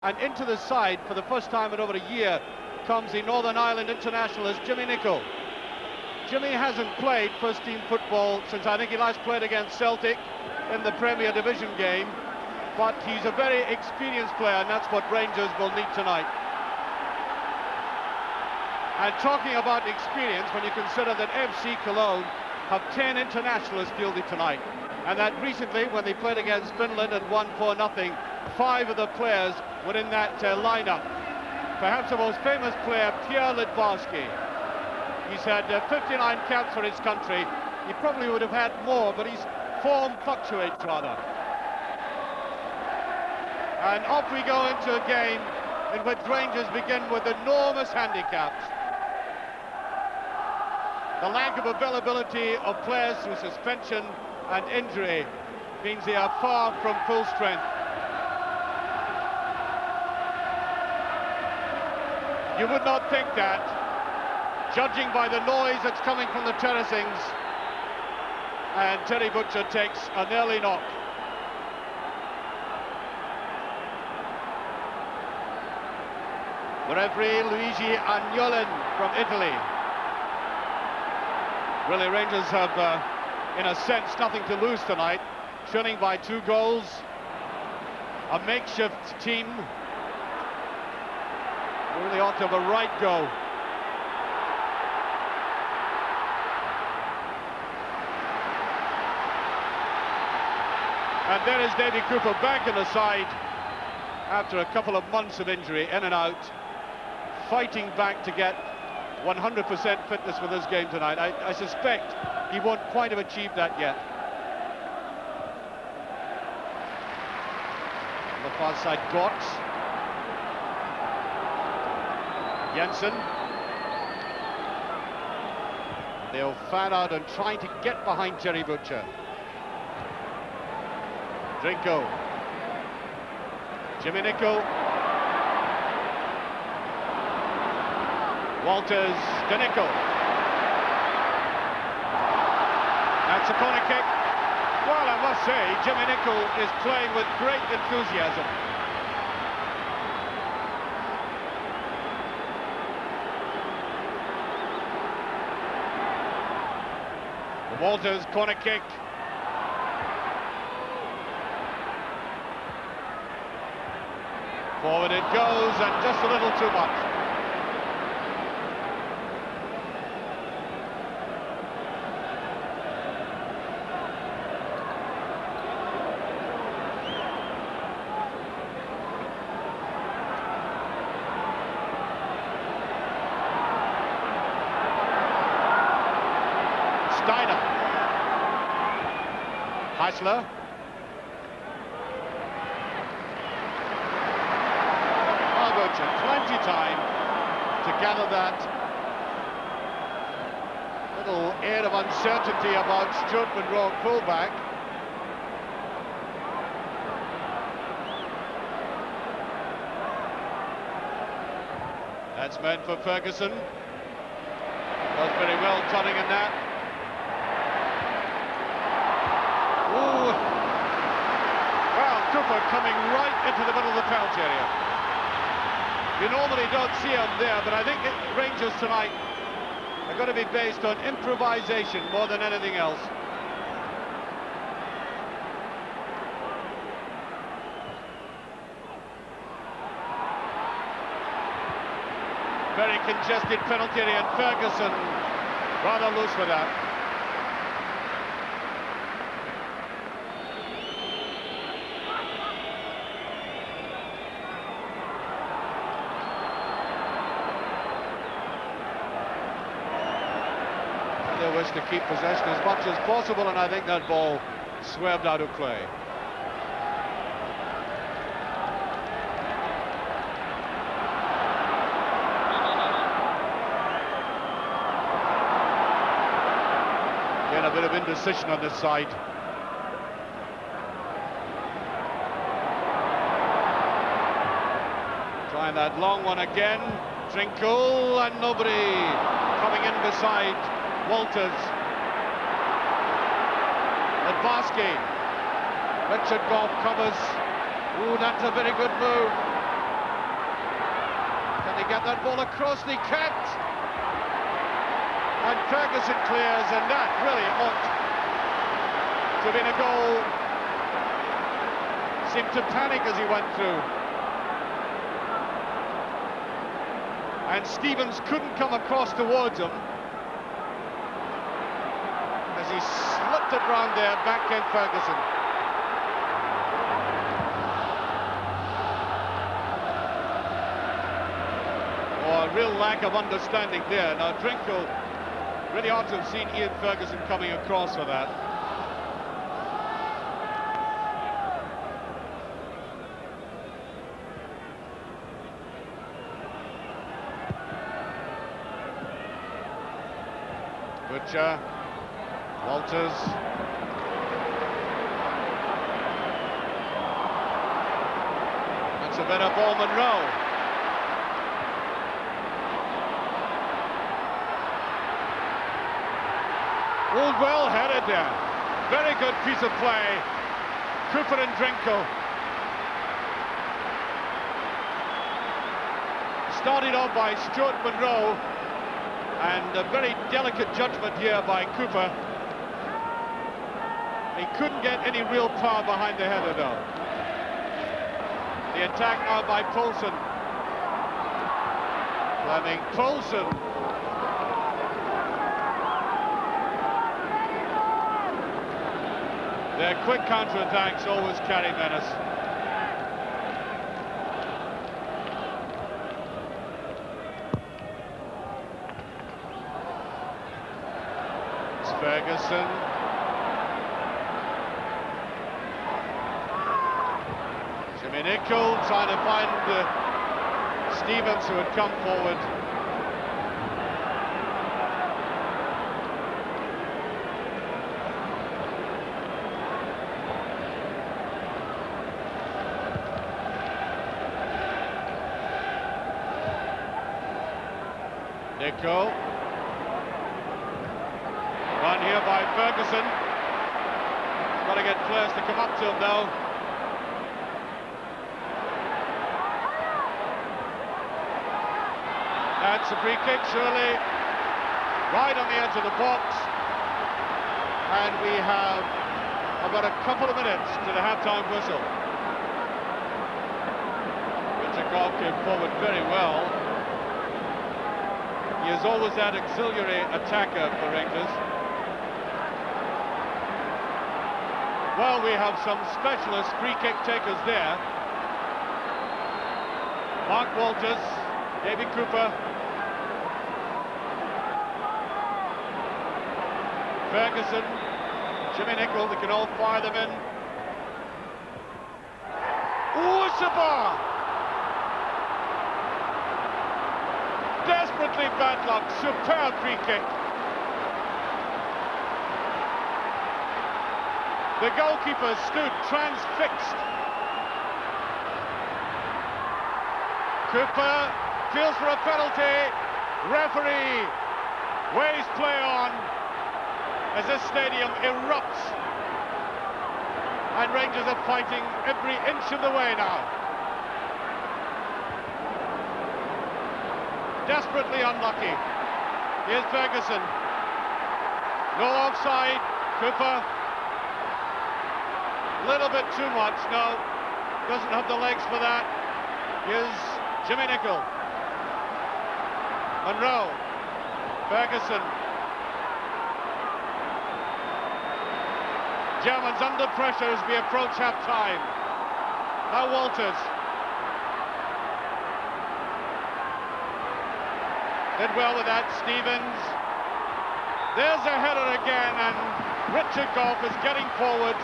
And into the side for the first time in over a year comes the Northern Ireland internationalist Jimmy Nicholl. Jimmy hasn't played first team football since I think he last played against Celtic in the Premier Division game, but he's a very experienced player, and that's what Rangers will need tonight. And talking about experience, when you consider that FC Cologne have 10 internationalists fielded tonight, and that recently when they played against Finland and won 4-0, 5 of the players were in that lineup. Perhaps the most famous player, Pierre Lidbarski. He's had 59 caps for his country. He probably would have had more, but his form fluctuates rather. And off we go into a game in which Rangers begin with enormous handicaps. The lack of availability of players through suspension and injury means they are far from full strength. You would not think that, judging by the noise that's coming from the terracings. And Terry Butcher takes an early knock. The referee, Luigi Agnolin from Italy. Really, Rangers have, in a sense, nothing to lose tonight. Trailing by 2 goals. A makeshift team. Really ought to have a right go. And there is Davy Cooper back in the side after a couple of months of injury, in and out, fighting back to get 100% fitness for this game tonight. I suspect he won't quite have achieved that yet. On the far side, Gott. Jensen. They'll fan out and try to get behind Terry Butcher. Drinko. Jimmy Nicholl. Walters to Nicholl. That's a corner kick. Well, I must say, Jimmy Nicholl is playing with great enthusiasm. Walters corner kick. Forward it goes, and just a little too much. Steiner. Heisler. Plenty time to gather that little air of uncertainty about Stuart Monroe, fullback. That's meant for Ferguson. Does very well turning in that. Ooh. Well, Cooper coming right into the middle of the penalty area. You normally don't see him there, but I think Rangers tonight are going to be based on improvisation more than anything else. Very congested penalty area, and Ferguson rather loose with that. They wish to keep possession as much as possible, and I think that ball swerved out of play. Again, a bit of indecision on this side. Trying that long one again. Drinko, and nobody coming in beside Walters. Lidbarski. Richard Goff covers. Ooh, that's a very good move. get that ball across, they can't. And Ferguson clears, and that really ought to have been a goal. Seemed to panic as he went through. And Stevens couldn't come across towards him as he slipped it round there, back came Ferguson. Oh, a real lack of understanding there. Now Drinkle really ought to have seen Ian Ferguson coming across for that. Butcher, Walters. That's a better ball, Monroe. Well headed there. Very good piece of play. Cooper and Drinkle. Started off by Stuart Monroe, and a very delicate judgment here by Cooper. He couldn't get any real power behind the header though. The attack now by Poulsen. Fleming, Poulsen. Their quick counter-attacks always carry menace. It's Ferguson. Jimmy Nicholl trying to find Stevens, who had come forward. Nicholl. Run here by Ferguson. Got to get players to come up to him though. That's a free kick, surely. Right on the edge of the box. And we have about a couple of minutes to the half-time whistle. Richard came forward very well. He is always that auxiliary attacker for Rangers. Well, we have some specialist free kick takers there. Mark Walters, David Cooper, Ferguson, Jimmy Nicholl. They can all fire them in. Ooh, Sabah! Desperately bad luck, superb free kick. The goalkeeper stood transfixed. Cooper feels for a penalty. Referee weighs play on as this stadium erupts. And Rangers are fighting every inch of the way now. Desperately unlucky. Here's Ferguson. No offside. Cooper. Little bit too much. No. Doesn't have the legs for that. Here's Jimmy Nicholl. Monroe. Ferguson. Germans under pressure as we approach half-time. Now Walters. Did well with that, Stevens. There's a header again, and Richard Gough is getting forward.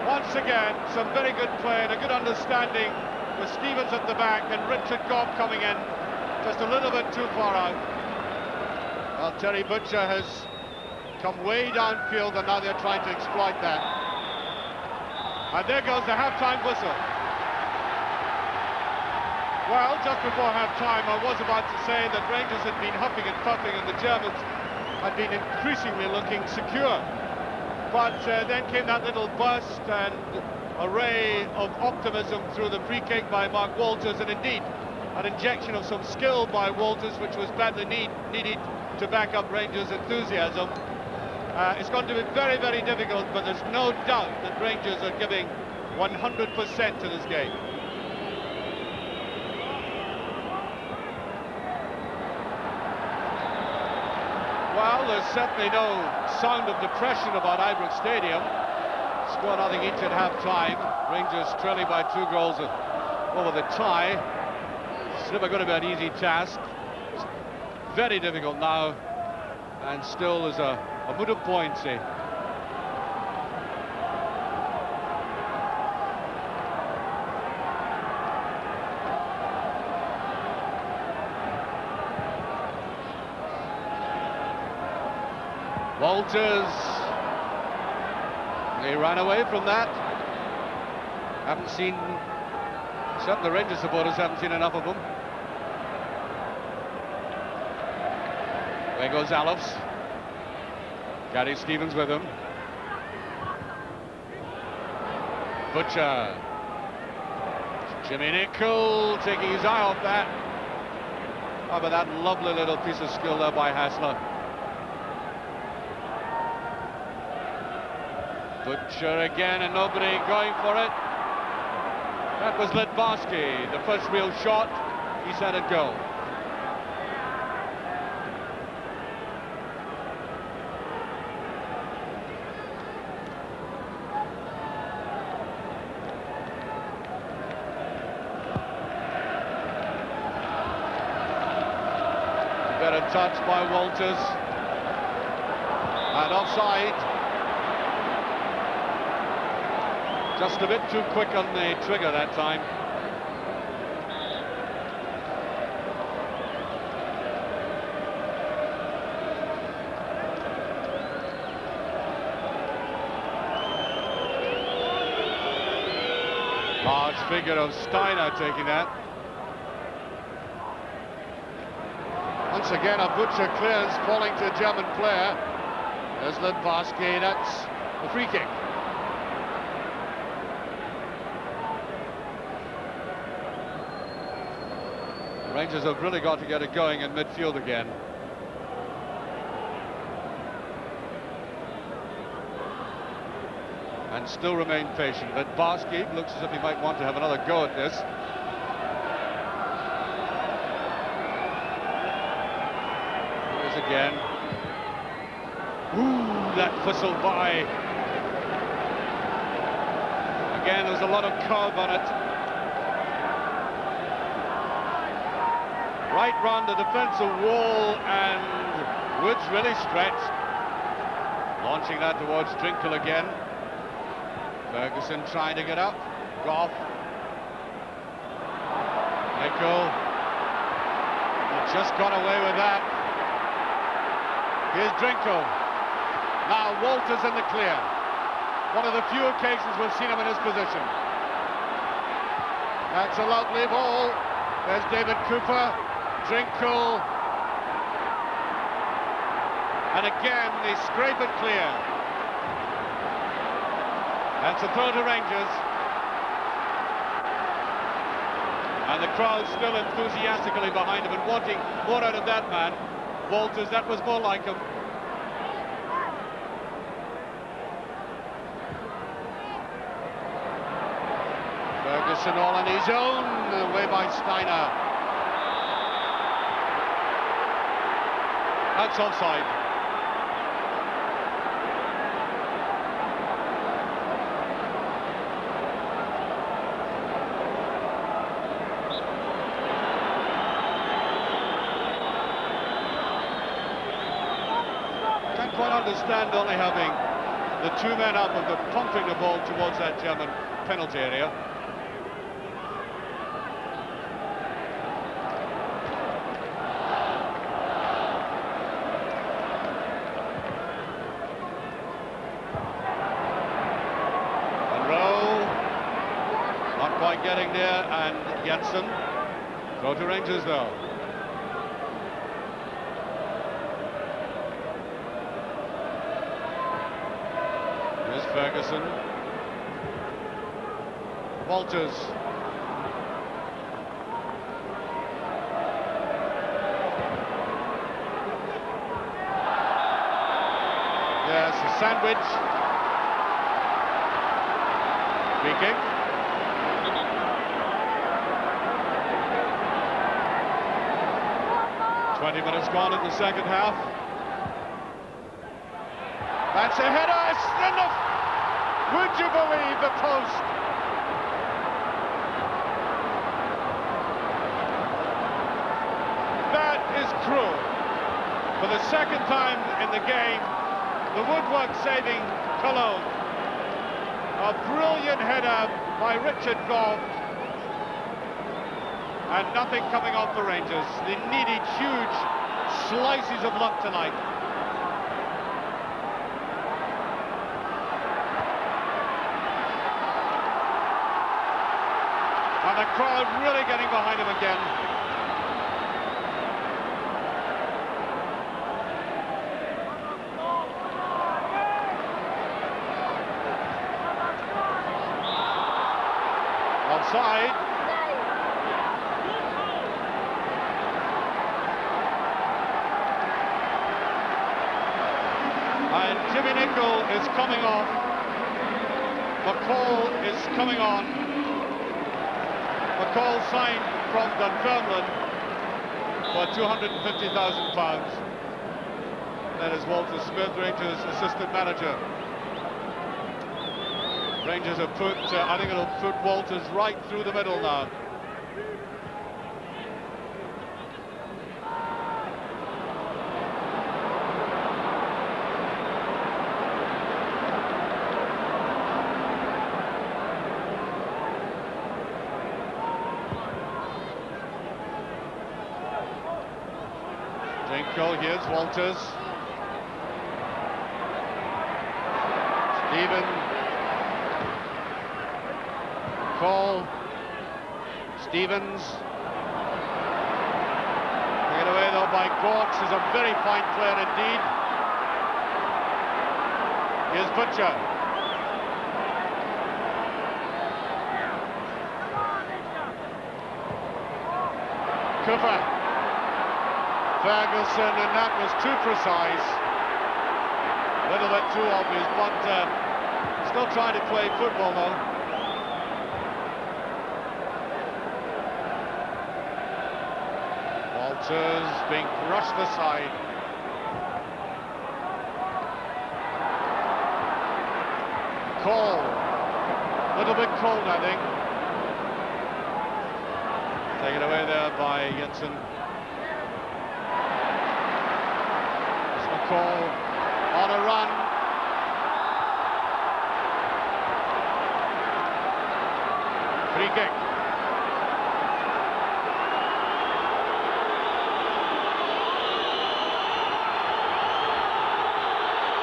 Once again, some very good play and a good understanding with Stevens at the back and Richard Gough coming in just a little bit too far out. Well, Terry Butcher has come way downfield, and now they're trying to exploit that. And there goes the half-time whistle. Well, just before half-time, I was about to say that Rangers had been huffing and puffing and the Germans had been increasingly looking secure. But then came that little burst, and a ray of optimism through the free kick by Mark Walters, and indeed an injection of some skill by Walters, which was badly needed to back up Rangers' enthusiasm. It's going to be very, very difficult, but there's no doubt that Rangers are giving 100% to this game. Well, there's certainly no sound of depression about Ibrox Stadium. Score nothing each at half-time. Rangers trailing by 2 goals over the tie. It's never going to be an easy task. It's very difficult now, and still there's a mood of buoyancy. Walters, they ran away from that. Haven't seen, certainly the Rangers supporters haven't seen enough of them. There goes Alves. Gary Stevens with him. Butcher. Jimmy Nicholl taking his eye off that. How about that lovely little piece of skill there by Hassler. Butcher again, and nobody going for it. That was Lidbarski, the first real shot. He's had it go. Better touch by Walters. And offside. Just a bit too quick on the trigger that time. Large figure of Steiner taking that. Once again, a Butcher clearance falling to a German player. There's Lidbarski, that's the free kick. Rangers have really got to get it going in midfield again. And still remain patient. Lidbarski looks as if he might want to have another go at this. Here's again. Ooh, that whistle by. Again, there's a lot of curve on it. Right round the defensive wall, and Woods really stretched. Launching that towards Drinkle again. Ferguson trying to get up. Goff. Nicholl. Just got away with that. Here's Drinkle. Now Walters in the clear. One of the few occasions we've seen him in his position. That's a lovely ball. There's David Cooper. Drinkle, and again they scrape it clear. That's a throw to Rangers, and the crowd still enthusiastically behind him and wanting more out of that man. Walters, that was more like him. Ferguson all on his own, away by Steiner. That's offside. Can't quite understand only having the 2 men up and pumping the ball towards that German penalty area. Getting there, and Jensen. Throw to Rangers though. Here's Ferguson. Walters. Yes, a sandwich. Free kick. Minutes gone in the second half. That's a header. Would you believe the post? That is cruel. For the second time in the game, the woodwork saving Cologne. A brilliant header by Richard Goff. And nothing coming off the Rangers. They needed huge slices of luck tonight. And the crowd really getting behind him again. Offside. And Jimmy Nicol is coming off. McCall is coming on. McCall signed from Dunfermline for £250,000. That is Walter Smith, Rangers assistant manager. Rangers have put, I think it'll put Walters right through the middle now. Goal, here's Walters. Stephen. Call. Stevens. Taken away though by Gorks, who's a very fine player indeed. Here's Butcher. Cooper. Ferguson, and that was too precise. A little bit too obvious, but still trying to play football though. Walters being brushed aside. Cold. A little bit cold, I think. Taken away there by Jensen. On a run. Free kick.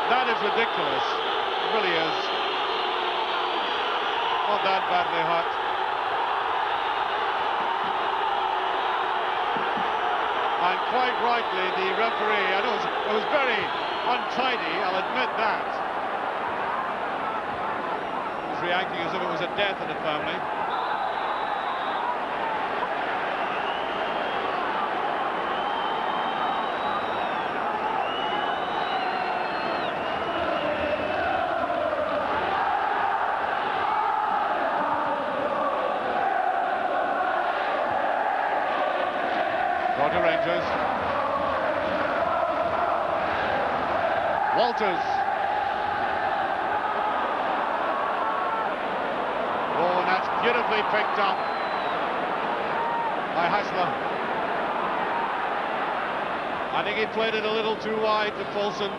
That is ridiculous. It really is. Not that badly hurt. And quite rightly, the referee, I know it was very untidy, I'll admit that. He was reacting as if it was a death in the family. Go to Rangers. Walters. Oh, and that's beautifully picked up by Hassler. I think he played it a little too wide to Folsom.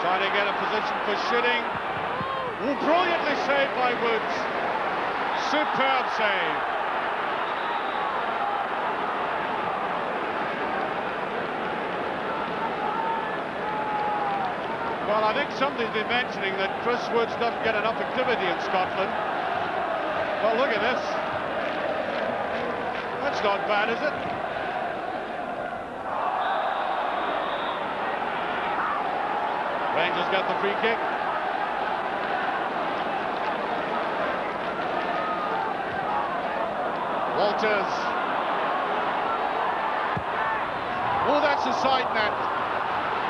Trying to get a position for shooting. Ooh, brilliantly saved by Woods. Superb save. Well, I think somebody's been mentioning that Chris Woods doesn't get enough activity in Scotland. Well, look at this. That's not bad, is it? Rangers get the free kick. Walters. Oh, that's a side net.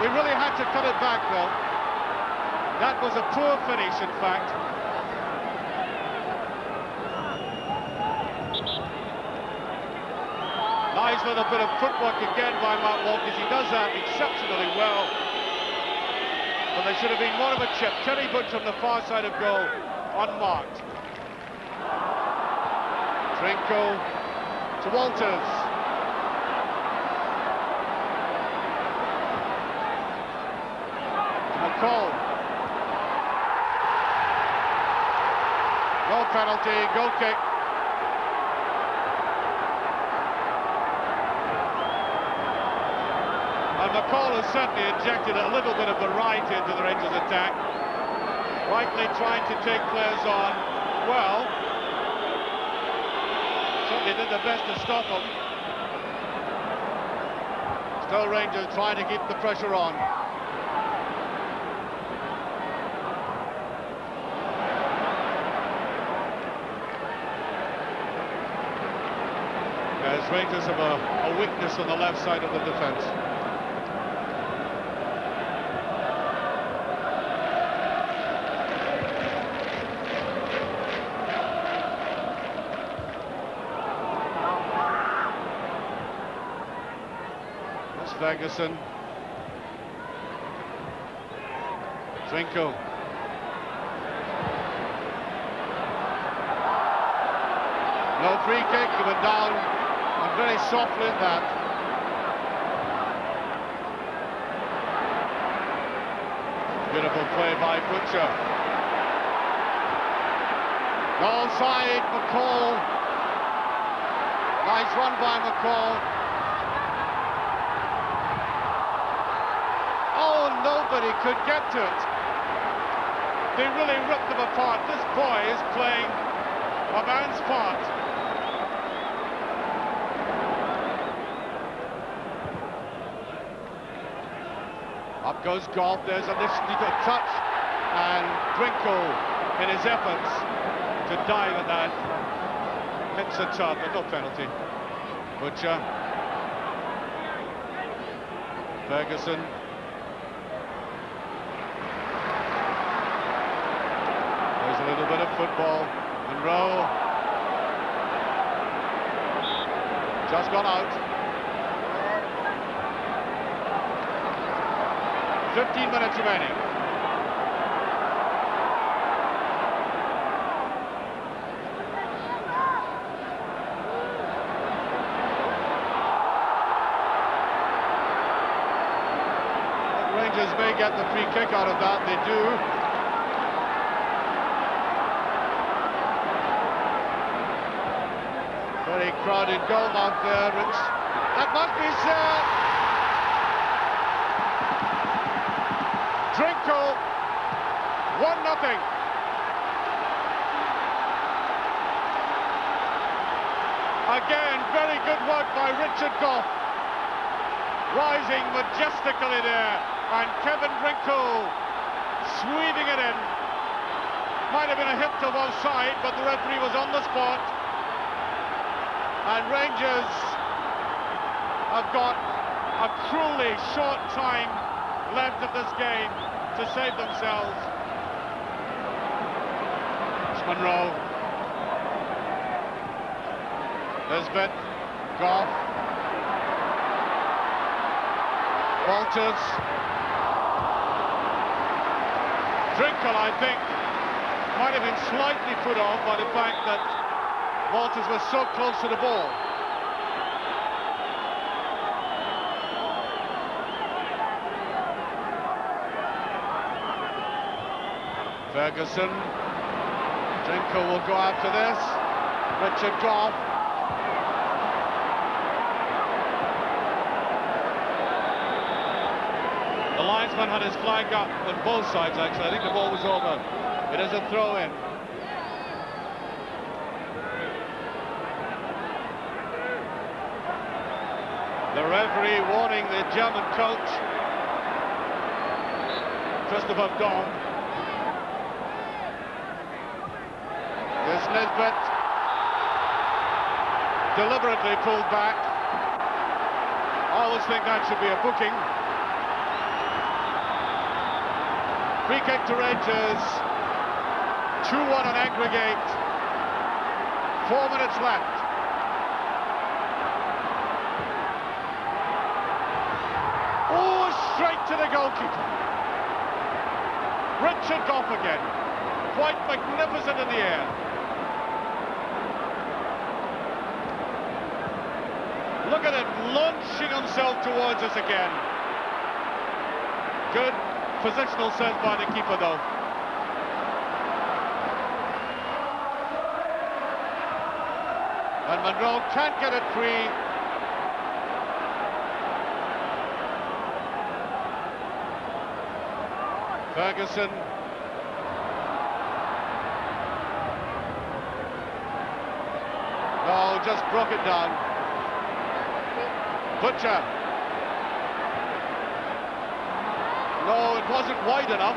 We really had to cut it back, though. That was a poor finish, in fact. Nice little bit of footwork again by Mark Walters. He does that exceptionally well. But there should have been more of a chip. Terry Butch on the far side of goal, unmarked. Trinko to Walters. McCall. No penalty, goal kick. And McCall has certainly injected a little bit of variety into the Rangers attack. Rightly trying to take players on. Well, certainly did their best to stop them. Still Rangers trying to keep the pressure on. As Rangers have a weakness on the left side of the defence. Ferguson. Trinko. No free kick, he went down and very softly at that. Beautiful play by Butcher. Goal side, McCall. Nice run by McCall. Nobody could get to it. They really ripped them apart. This boy is playing a man's part. Up goes Goff. There's a touch, and Twinkle in his efforts to dive at that hits the top, but no penalty. Butcher. Ferguson. A little bit of football. Monroe. Just gone out. 15 minutes remaining. Rangers may get the free kick out of that. They do. Very crowded goal out there, Rich. That must be Trinko, 1-0. Again, very good work by Richard Goff. Rising majestically there, and Kevin Trinko sweeping it in. Might have been a hit to one side, but the referee was on the spot. And Rangers have got a cruelly short time left of this game to save themselves. It's Monroe. Lisbeth. Goff. Walters. Drinkel, I think, might have been slightly put off by the fact that Walters was so close to the ball. Ferguson. Trinko will go after this. Richard Goff. The linesman had his flag up on both sides, actually. I think the ball was over. It is a throw-in. The referee warning the German coach, Christopher Daum. There's Nisbet. deliberately pulled back. I always think that should be a booking. Free kick to Rangers. 2-1 on aggregate. 4 minutes left. Oh, straight to the goalkeeper. Richard Goff again. Quite magnificent in the air. Look at it, launching himself towards us again. Good positional sense by the keeper, though. And Monroe can't get it free. Ferguson. No, just broke it down. Butcher. No, it wasn't wide enough.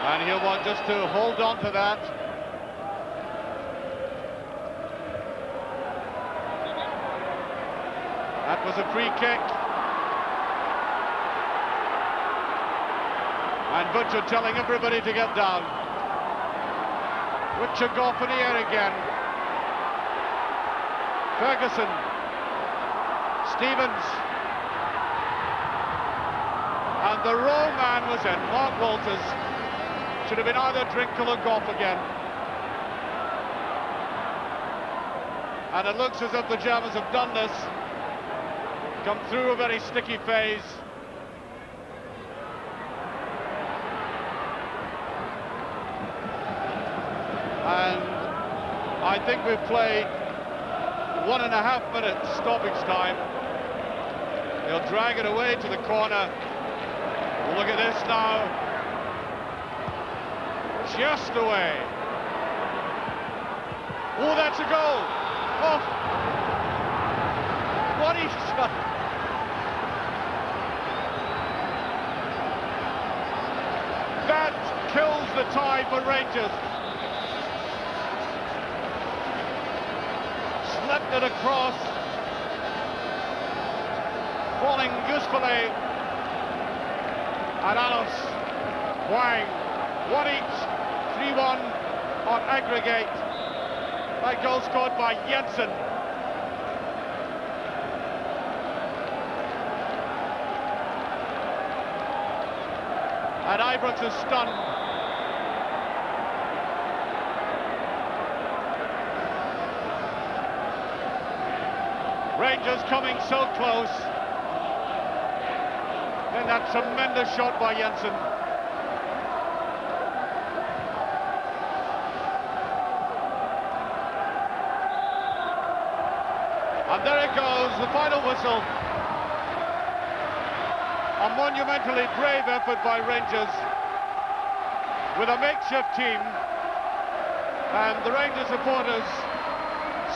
And he'll want just to hold on to that. That was a free kick. And Butcher telling everybody to get down. Richard Goff in the air again. Ferguson. Stevens. And the wrong man was in. Mark Walters. Should have been either Drinkle or Goff again. And it looks as if the Germans have done this. Come through a very sticky phase. And I think we've played 1.5 minutes stoppage time. They'll drag it away to the corner. Look at this now. Just away. Oh, that's a goal. Oh. What a shot. That kills the tie for Rangers. Slept it across. Falling usefully. And Alice, Wang, one each, 3-1 on aggregate. That goal scored by Jensen. And Ibrox is stunned. Rangers coming so close. Then that tremendous shot by Jensen. And there it goes, the final whistle. A monumentally brave effort by Rangers with a makeshift team, and the Rangers supporters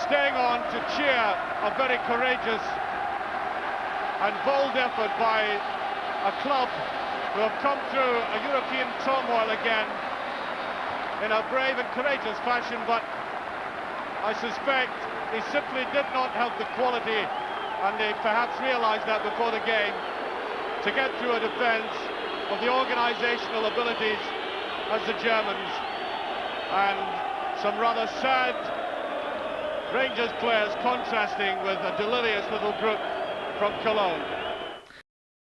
staying on to cheer a very courageous and bold effort by a club who have come through a European turmoil again in a brave and courageous fashion, but I suspect they simply did not have the quality, and they perhaps realised that before the game, to get through a defence of the organisational abilities as the Germans, and some rather sad Rangers players contrasting with a delirious little group from Cologne.